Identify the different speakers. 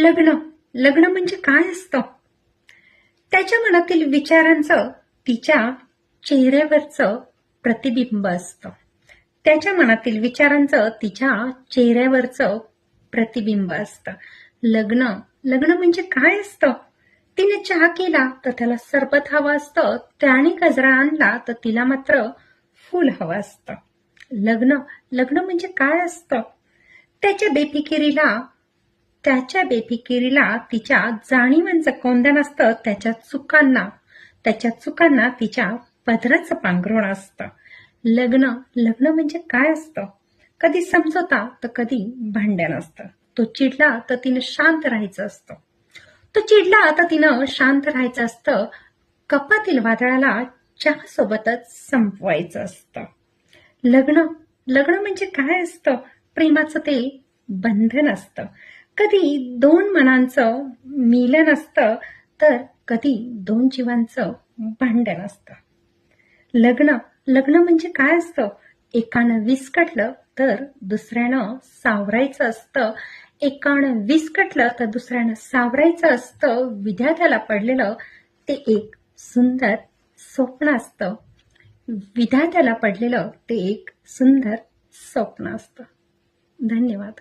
Speaker 1: लग्न लग्न म्हणजे काय असतं? त्याच्या मनातील विचारांचं तिच्या चेहऱ्यावरचं प्रतिबिंब असतं. त्याच्या मनातील विचारांचं तिच्या चेहऱ्यावरचं प्रतिबिंब असतं. लग्न लग्न म्हणजे काय असतं? तिने चहा केला तर त्याला सरबत हवं असतं, त्याने गजरा आणला तर तिला मात्र फूल हवं असतं. लग्न लग्न म्हणजे काय असतं? त्याच्या बेफिकिरीला तिच्या जाणीवांचं कोंदण असतं. त्याच्या चुकांना तिच्या पदराचं पांघरुण असतं. लग्न लग्न म्हणजे काय असतं? कधी समजोता तर कधी भांडण असतं. तो चिडला तर तिनं शांत राहायचं असतं. कपातील वादळाला चहा सोबतच संपवायचं असतं. लग्न लग्न म्हणजे काय असतं? प्रेमाचं ते बंधन असतं. कधी दोन मनांचं मिलन असतं तर कधी दोन जीवांचं भांडण असतं. लग्न लग्न म्हणजे काय असतं? एकानं विस्कटलं तर दुसऱ्यानं सावरायचं असतं. विधात्याला पडलेलं ते एक सुंदर स्वप्न असतं. धन्यवाद.